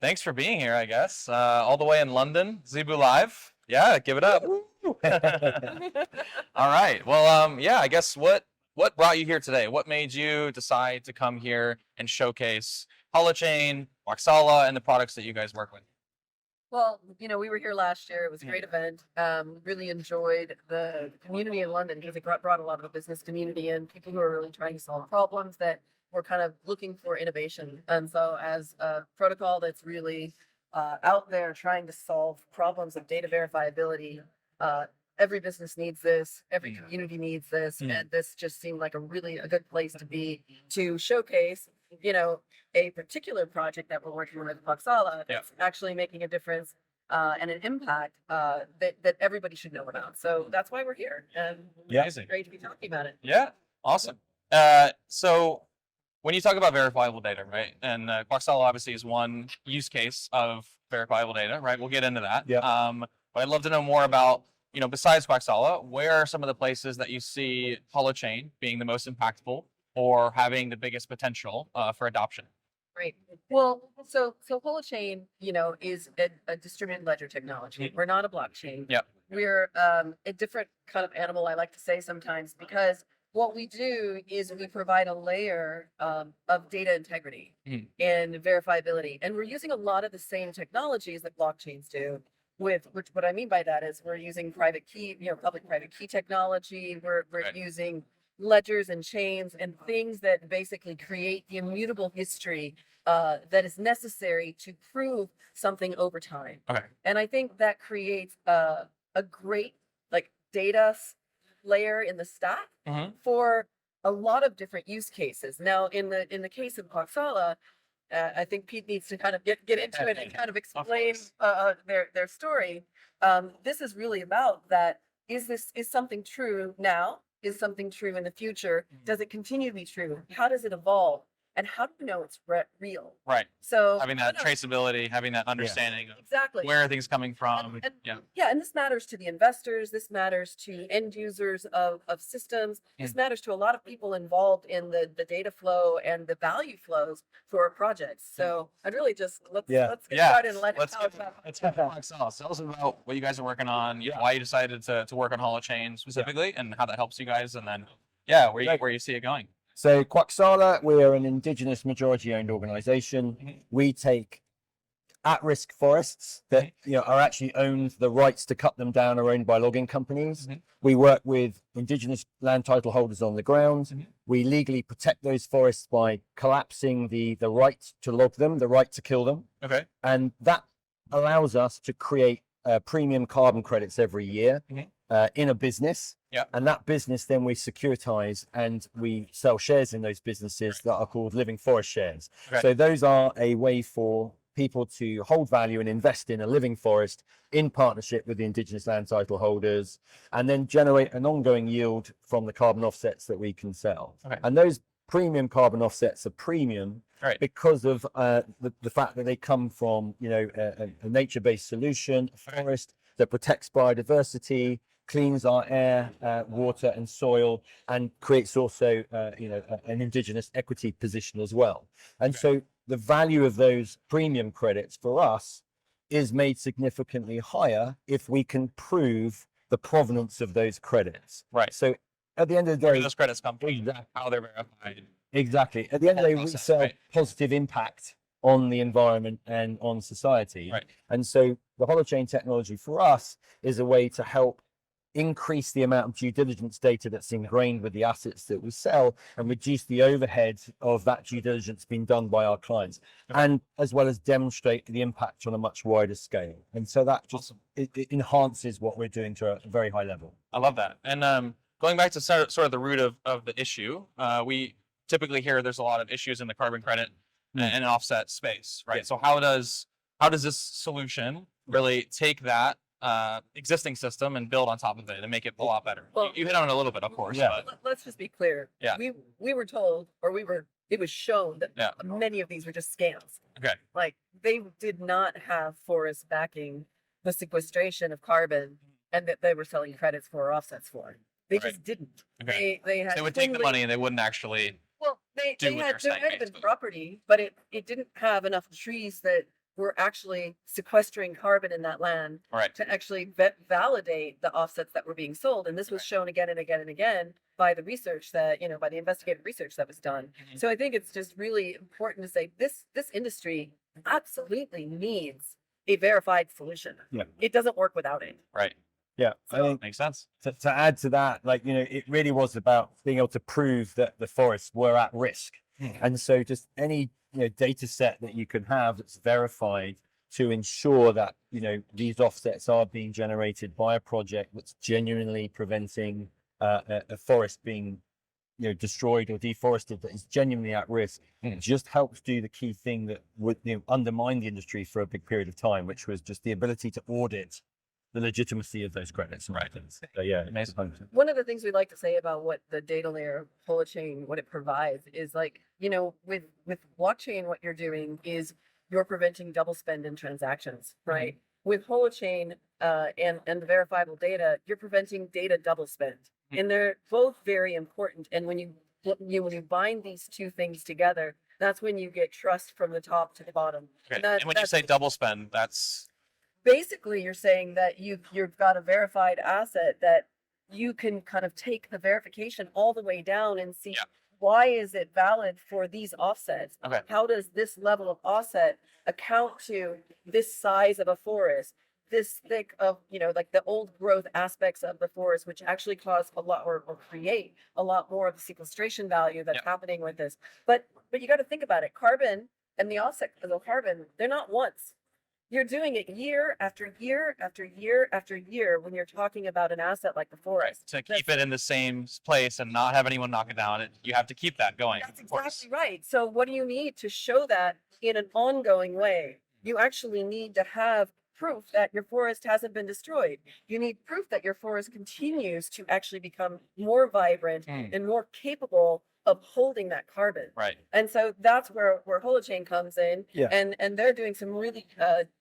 Thanks for being here, I guess. All the way in London, Zebu Live. Yeah, give it up. All right. Well, yeah, I guess what brought you here today? What made you decide to come here and showcase Holochain, Kwaxala, and the products that you guys work with? Well, we were here last year. It was a great event. Really enjoyed the community in London because it brought a lot of the business community in, people who are really trying to solve problems that were kind of looking for innovation. And so as a protocol that's really out there trying to solve problems of data verifiability, every business needs this, every community needs this, and this just seemed like a good place to be to showcase, a particular project that we're working with Kwaxala that's actually making a difference and an impact that everybody should know about. So that's why we're here. And it's great to be talking about it. Yeah, awesome. So when you talk about verifiable data, right, and Kwaxala obviously is one use case of verifiable data, right? We'll get into that. Yeah. But I'd love to know more about, besides Kwaxala, where are some of the places that you see Holochain being the most impactful or having the biggest potential for adoption? Right. Well, so Holochain, is a distributed ledger technology. We're not a blockchain. Yeah. We're a different kind of animal, I like to say sometimes, because what we do is we provide a layer of data integrity and verifiability. And we're using a lot of the same technologies that blockchains do. Which what I mean by that is we're using private key, public private key technology. We're using ledgers and chains and things that basically create the immutable history that is necessary to prove something over time. Okay. And I think that creates a great data layer in the stack for a lot of different use cases. Now, in the case of Kwaxala, I think Pete needs to kind of get into it and kind of explain their story. This is really about that. Is something true now? Is something true in the future? Does it continue to be true? How does it evolve? And how do you know it's real? Right. So having that traceability, having that understanding of exactly where are things coming from. And this matters to the investors. This matters to end users of systems. This matters to a lot of people involved in the data flow and the value flows for projects. So I'd really just let's get started and let's get Kwaxala. Tell us about what you guys are working on. Why you decided to work on Holochain specifically, and how that helps you guys, and then where you see it going. So Kwaxala, we're an Indigenous majority-owned organization. We take at-risk forests that are actually owned, the rights to cut them down are owned by logging companies. We work with Indigenous land title holders on the ground. We legally protect those forests by collapsing the right to log them, the right to kill them. Okay. And that allows us to create premium carbon credits every year in a business. And that business then we securitize and we sell shares in those businesses that are called living forest shares. So those are a way for people to hold value and invest in a living forest in partnership with the Indigenous land title holders, and then generate an ongoing yield from the carbon offsets that we can sell. And those premium carbon offsets are premium because of the fact that they come from a nature-based solution, a forest that protects biodiversity, cleans our air, water and soil, and creates also an Indigenous equity position as well. And so the value of those premium credits for us is made significantly higher if we can prove the provenance of those credits. Right. So at the end of the day, where those credits come from, how they're verified. Exactly. At the end of the day, we sell positive impact on the environment and on society. And so the Holochain technology for us is a way to help increase the amount of due diligence data that's ingrained with the assets that we sell and reduce the overhead of that due diligence being done by our clients, and as well as demonstrate the impact on a much wider scale. And so that just it enhances what we're doing to a very high level. I love that. And going back to sort of the root of the issue, we typically hear there's a lot of issues in the carbon credit and offset space, right? So how does this solution really take that existing system and build on top of it and make it a lot better? Well, you hit on it a little bit, of course. But let's just be clear. We were told, or it was shown that many of these were just scams. Like they did not have forests backing the sequestration of carbon, and that they were selling credits for or offsets for. They just didn't. They would take the money and they wouldn't actually. Well, they had been property, but it didn't have enough trees that we're actually sequestering carbon in that land Right. to actually validate the offsets that were being sold. And this was shown again and again and again by the research that, by the investigative research that was done. Mhm. So I think it's just really important to say this industry absolutely needs a verified solution. Yeah. It doesn't work without it. Right. Yeah, I think Makes sense. to add to that, it really was about being able to prove that the forests were at risk. And so just any data set that you can have that's verified to ensure that these offsets are being generated by a project that's genuinely preventing a forest being destroyed or deforested, that is genuinely at risk, just helps do the key thing that would undermine the industry for a big period of time, which was just the ability to audit the legitimacy of those credits. Right. So yeah, Amazing. One of the things we like to say about what the data layer of Holochain, what it provides is with blockchain, what you're doing is you're preventing double spend in transactions, right? With Holochain and the verifiable data, you're preventing data double spend. And they're both very important. And when you bind these two things together, that's when you get trust from the top to the bottom. Okay. And when you say double spend, that's basically you're saying that you've got a verified asset that you can kind of take the verification all the way down and see why is it valid for these offsets? Okay. How does this level of offset account to this size of a forest? This thick of, like the old growth aspects of the forest, which actually cause a lot or create a lot more of the sequestration value that's happening with this. But you got to think about it. Carbon and the offset of the carbon, they're not once. You're doing it year after year after year after year when you're talking about an asset like the forest. to keep it in the same place and not have anyone knock it down. You have to keep that going. That's exactly right. So what do you need to show that in an ongoing way? You actually need to have proof that your forest hasn't been destroyed. You need proof that your forest continues to actually become more vibrant and more capable of holding that carbon. Right. And so that's where Holochain comes in. Yeah. And they're doing some really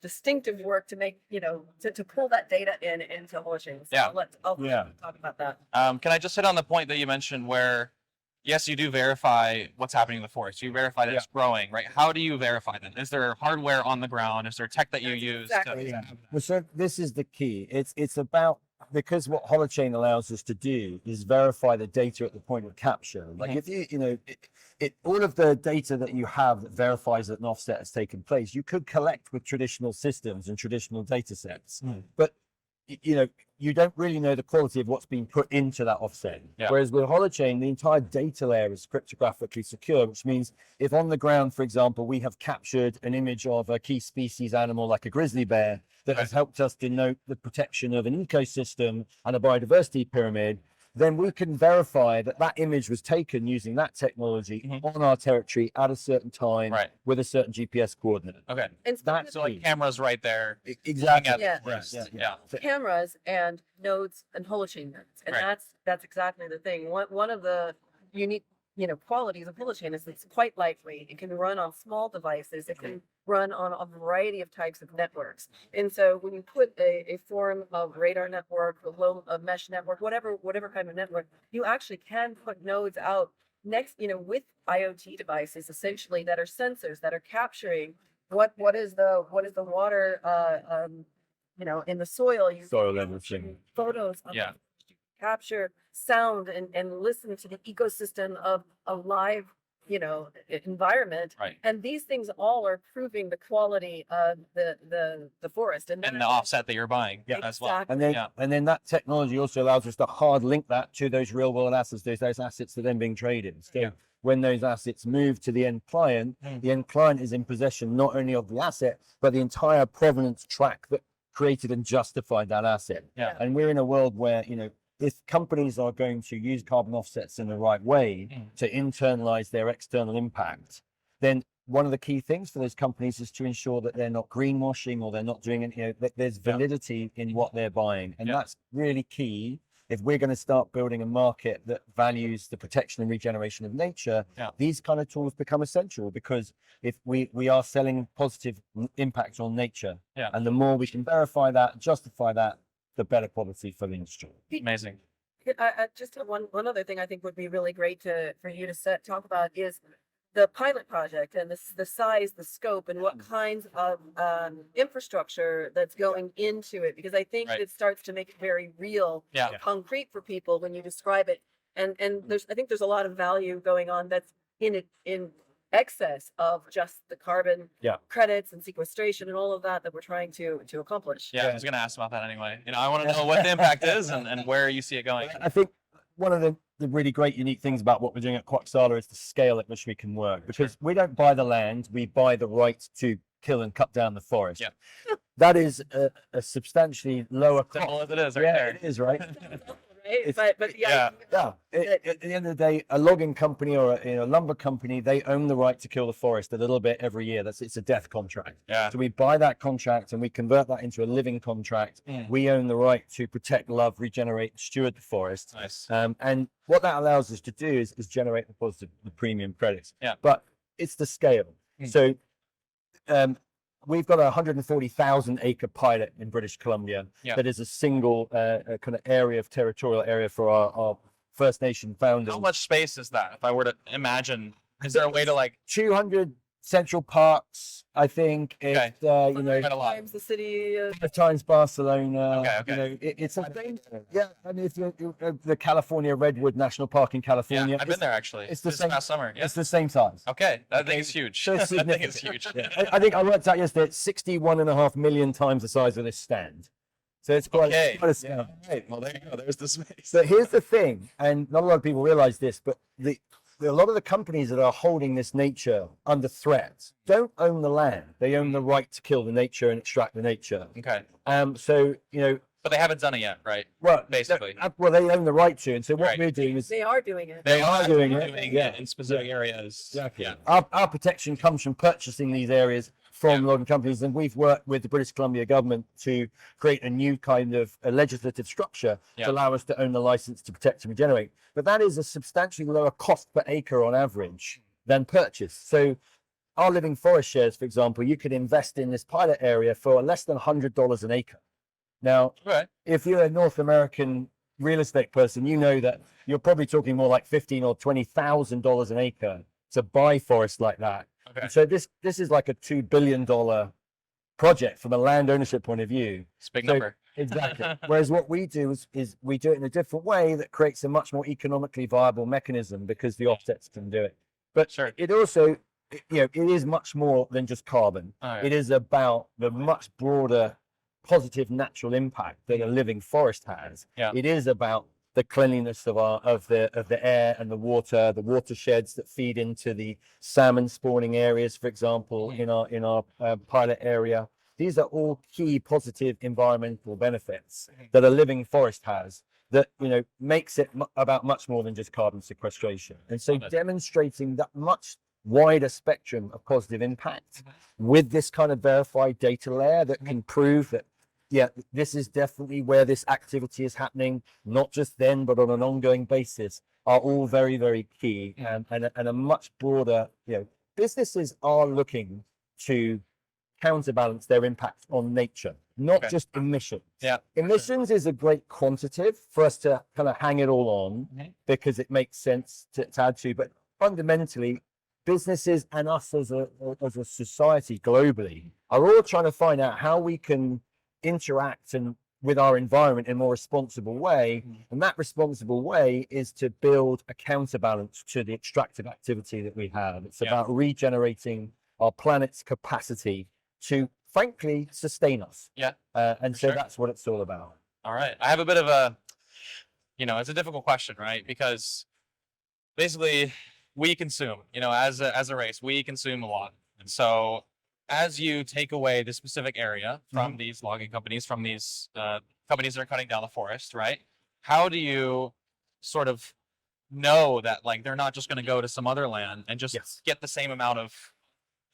distinctive work to make, to pull that data into Holochain. So I'll talk about that. Can I just hit on the point that you mentioned where, yes, you do verify what's happening in the forest. You verify that it's growing, right? How do you verify that? Is there hardware on the ground? Is there tech that you use? Exactly. Well, so this is the key. It's about, because what Holochain allows us to do is verify the data at the point of capture. Like if all of the data that you have that verifies that an offset has taken place, you could collect with traditional systems and traditional data sets, but you don't really know the quality of what's being put into that offset. Whereas with Holochain, the entire data layer is cryptographically secure, which means if on the ground, for example, we have captured an image of a key species animal like a grizzly bear that has helped us denote the protection of an ecosystem and a biodiversity pyramid, then we can verify that that image was taken using that technology on our territory at a certain time with a certain GPS coordinate. Okay. And That's So like cameras right there. exactly. Cameras and nodes and Holochain nodes. And that's exactly the thing. One of the unique qualities of Holochain is it's quite lightweight. It can run on small devices. It can run on a variety of types of networks. And so when you put a form of radar network, a mesh network, whatever kind of network, you actually can put nodes out next, with IoT devices essentially that are sensors that are capturing what is the water in the soil. You Soil can level capture thing. photos of capture sound and listen to the ecosystem of a live environment. And these things all are proving the quality of the forest and the offset that you're buying as well. Exactly. And then that technology also allows us to hard link that to those real world assets. Those assets are then being traded. So when those assets move to the end client, the end client is in possession not only of the asset, but the entire provenance track that created and justified that asset. And we're in a world where, if companies are going to use carbon offsets in the right way to internalize their external impact, then one of the key things for those companies is to ensure that they're not greenwashing or they're not doing it, that there's validity in what they're buying. And that's really key. If we're going to start building a market that values the protection and regeneration of nature, these kind of tools become essential, because if we are selling positive impact on nature, and the more we can verify that, justify that, the better quality for the industry. Amazing. Just one other thing I think would be really great for you to talk about is the pilot project and this the size, the scope, and what kinds of infrastructure that's going into it, because I think Right. it starts to make it very real, Yeah. concrete for people when you describe it. And I think there's a lot of value going on that's in excess of just the carbon credits and sequestration and all of that we're trying to accomplish. Yeah, I was going to ask about that anyway. I want to know what the impact is and where you see it going. I think one of the really great unique things about what we're doing at Kwaxala is the scale at which we can work, because we don't buy the land, we buy the right to kill and cut down the forest. Yeah. That is a substantially lower cost. Simple as it is, right Yeah, there. it is, right? Right? But Yeah. At the end of the day, a logging company or a lumber company, they own the right to kill the forest a little bit every year. It's a death contract. Yeah. So we buy that contract and we convert that into a living contract. We own the right to protect, love, regenerate, steward the forest. Nice. And what that allows us to do is generate the premium credits. Yeah. But it's the scale. So we've got a 140,000 acre pilot in British Columbia that is a single kind of territorial area for our First Nation founders. How much space is that? If I were to imagine, is there a way to like 200 central parks, I think. Okay. It's, you know, quite a lot? times the city. 5 times Barcelona. Okay. You know, it's a thing. Yeah, I mean, if you the California Redwood National Park in California, Yeah, I've been there actually. it's the this same- past summer. Yeah. it's the same size. Okay, that thing is huge. So that thing is significant. huge. Yeah. I think I worked out yesterday, it's 61.5 million times the size of this stand. So it's quite, Okay. quite a scale. Right. Well, there you go. There's the space. But here's the thing, and not a lot of people realize this, but a lot of the companies that are holding this nature under threat don't own the land. They own the right to kill the nature and extract the nature. Okay. So, you know, But they haven't done it yet, right? well, Basically. well, they own the right to. And so what Right. we're doing is They are doing it. They are doing doing it, it yeah. in specific areas. Exactly. Yeah. Our protection comes from purchasing these areas from logging companies, and we've worked with the British Columbia government to create a new kind of a legislative structure to allow us to own the license to protect and regenerate. But that is a substantially lower cost per acre on average than purchase. So our living forest shares, for example, you could invest in this pilot area for less than $100 an acre. Now, Right. if you're a North American real estate person, you know that you're probably talking more like $15,000 or $20,000 an acre to buy forest like that. Okay. And so this is like a $2 billion project from a land ownership point of view. It's a big So- number. Exactly. Whereas what we do is we do it in a different way that creates a much more economically viable mechanism because the offsets can do it. But Sure. it also, it is much more than just carbon. Oh, yeah. It is about the much broader positive natural impact that a living forest has. Yeah. It is about the cleanliness of the air and the watersheds that feed into the salmon spawning areas, for example, in our pilot area. These are all key positive environmental benefits that a living forest has that, makes it about much more than just carbon sequestration. And so demonstrating that much wider spectrum of positive impact with this kind of verified data layer that can prove that, yeah, this is definitely where this activity is happening, not just then, but on an ongoing basis, are all very, very key and a much broader, businesses are looking to counterbalance their impact on nature, not just emissions. Yeah. Emissions is a great quantitative for us to kind of hang it all on because it makes sense to add to, but fundamentally, businesses and us as a society globally are all trying to find out how we can interact with our environment in a more responsible way. And that responsible way is to build a counterbalance to the extractive activity that we have. It's about regenerating our planet's capacity to, frankly, sustain us. Yeah. And so that's what it's all about. All right. I have a bit of a, it's a difficult question, right? Because basically we consume, as a race, we consume a lot. And so as you take away the specific area from these logging companies, from these companies that are cutting down the forest, right? How do you sort of know that they're not just going to go to some other land and just get the same amount of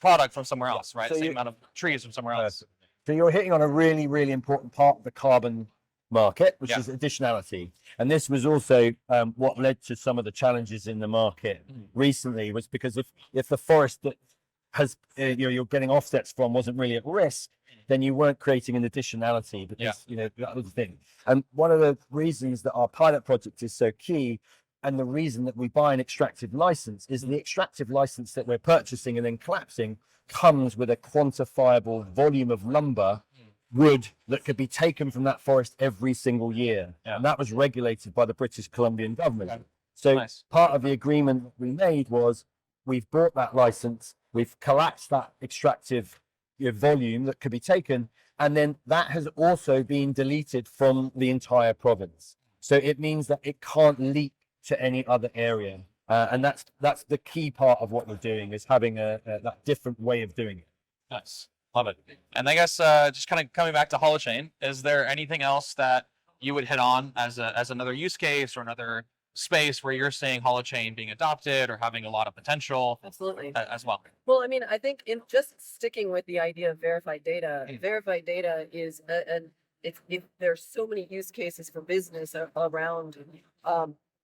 product from somewhere else, right? So the same amount of trees from somewhere else. So you're hitting on a really, really important part of the carbon market, which is additionality. And this was also what led to some of the challenges in the market recently, was because if the forest that has you're getting offsets from wasn't really at risk, then you weren't creating an additionality because that was the thing. And one of the reasons that our pilot project is so key, And the reason that we buy an extractive license is the extractive license that we're purchasing and then collapsing comes with a quantifiable volume of lumber, wood that could be taken from that forest every single year. Yeah. And that was regulated by the British Columbian government. Okay. So Nice. part of the agreement that we made was we've bought that license, we've collapsed that extractive volume that could be taken, and then that has also been deleted from the entire province. So it means that it can't leak to any other area. And that's the key part of what we're doing, is having that different way of doing it. Nice. Love it. And I guess just kind of coming back to Holochain, is there anything else that you would hit on as another use case or another space where you're seeing Holochain being adopted or having a lot of potential? Absolutely. As well? Well, I mean, I think in just sticking with the idea of verified data, verified data is there's so many use cases for business around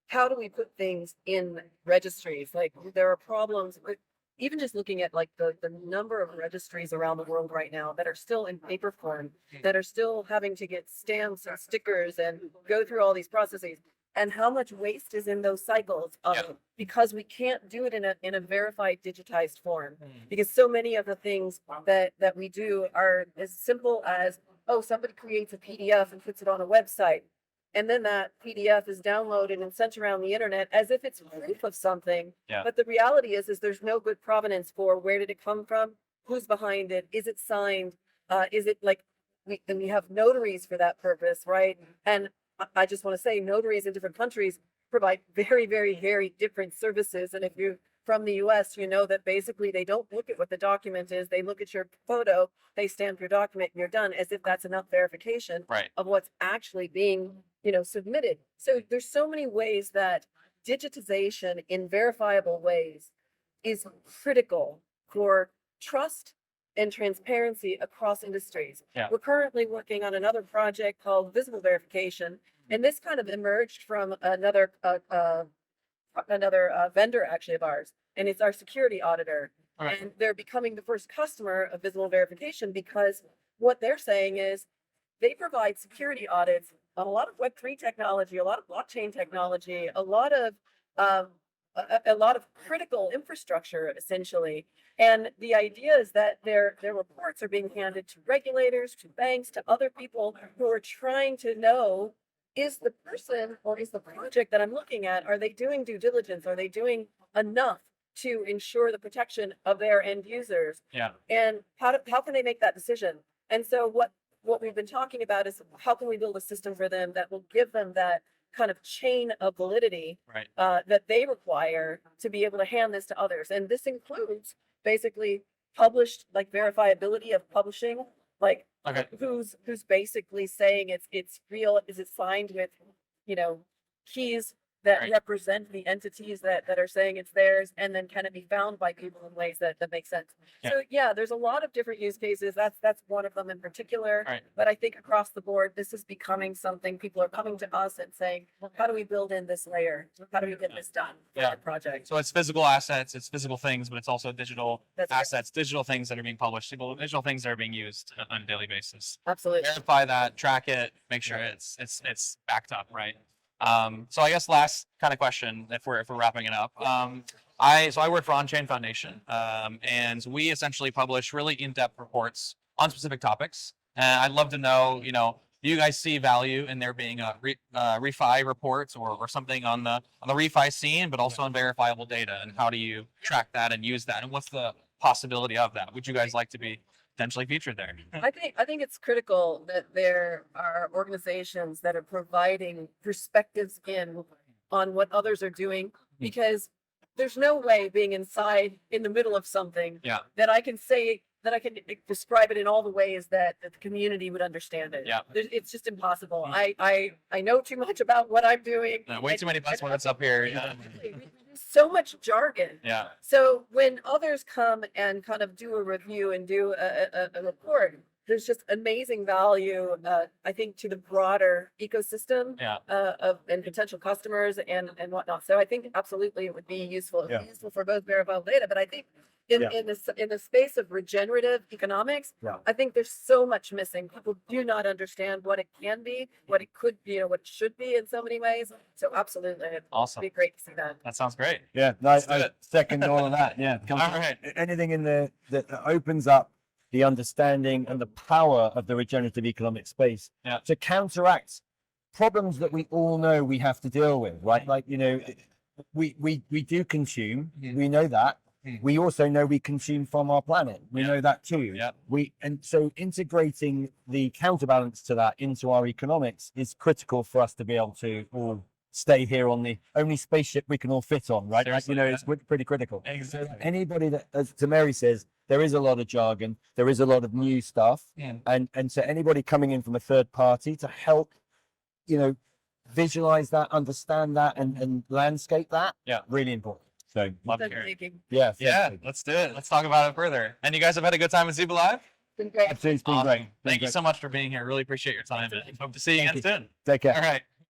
how do we put things in registries? Like, there are problems with even just looking at like the number of registries around the world right now that are still in paper form, that are still having to get stamps and stickers and go through all these processes, and how much waste is in those cycles because we can't do it in a verified digitized form, because so many of the things that we do are as simple as, oh, somebody creates a PDF and puts it on a website, and then that PDF is downloaded and sent around the internet as if it's proof of something. Yeah. But the reality is there's no good provenance for where did it come from, who's behind it, is it signed, is it like we have notaries for that purpose, right? And I just want to say, notaries in different countries provide very, very, very different services. And if you're from the US, you know that basically they don't look at what the document is. They look at your photo, they stamp your document, and you're done, as if that's enough verification of what's actually being, submitted. So there's so many ways that digitization in verifiable ways is critical for trust and transparency across industries. Yeah. We're currently working on another project called visible verification, and this kind of emerged from another vendor actually of ours, and it's our security auditor. Okay. And they're becoming the first customer of visible verification because what they're saying is they provide security audits on a lot of Web3 technology, a lot of blockchain technology, a lot of critical infrastructure, essentially. And the idea is that their reports are being handed to regulators, to banks, to other people who are trying to know, is the person or is the project that I'm looking at, are they doing due diligence? Are they doing enough to ensure the protection of their end users? Yeah. And how can they make that decision? And so what we've been talking about is how can we build a system for them that will give them that kind of chain of validity that they require to be able to hand this to others. And this includes basically published, like, verifiability of publishing, like who's basically saying it's real, is it signed with keys that represent the entities that are saying it's theirs, and then can it be found by people in ways that make sense. So yeah, there's a lot of different use cases. That's one of them in particular. But I think across the board, this is becoming something people are coming to us and saying, how do we build in this layer? How do we get this done for our project? So it's physical assets, it's physical things, but it's also digital assets, digital things that are being published, digital things that are being used on a daily basis. Absolutely. Verify that, track it, make sure it's backed up, right? So I guess last kind of question, if we're wrapping it up. I work for Onchain Foundation, and we essentially publish really in-depth reports on specific topics. And I'd love to know, do you guys see value in there being a refi reports or something on the refi scene, but also on verifiable data? And how do you track that and use that? And what's the possibility of that? Would you guys like to be potentially featured there? I think it's critical that there are organizations that are providing perspectives on what others are doing, because there's no way being inside in the middle of something that I can say that I can describe it in all the ways that the community would understand it. Yeah. It's just impossible. I know too much about what I'm doing. Way too many buzzwords up here. So much jargon. Yeah. So when others come and kind of do a review and do a report, there's just amazing value, I think, to the broader ecosystem and potential customers and whatnot. So I think absolutely it would be useful. It would be useful for both verifiable data, but I think in, Yeah. in the space of regenerative economics, Yeah. I think there's so much missing. People do not understand what it can be, what it could be, what it should be in so many ways. So absolutely, it'd Awesome. be great to see that. That sounds great. Yeah, no, Let's do I it. second all of that. Yeah, All right. anything in the that opens up the understanding and the power of the regenerative economic space to counteract problems that we all know we have to deal with, right? Like, you know, we do consume, we know that. We also know we consume from our planet. We know that too. Yeah. And so integrating the counterbalance to that into our economics is critical for us to be able to all stay here on the only spaceship we can all fit on, right? Like, you know, it's pretty critical. Exactly. Anybody that, as to Mary says, there is a lot of jargon, there is a lot of new stuff, and so anybody coming in from a third party to help, you know, visualize that, understand that, and landscape that, really important. So Love That's hearing. making- yeah, Yeah, let's do it. Let's talk about it further. And you guys have had a good time at Zebu Live? Been great. absolutely, it's been Awesome. great. Been Thank you great. so much for being here. Really appreciate your time. And hope to see you Thank again soon. Take care. All right.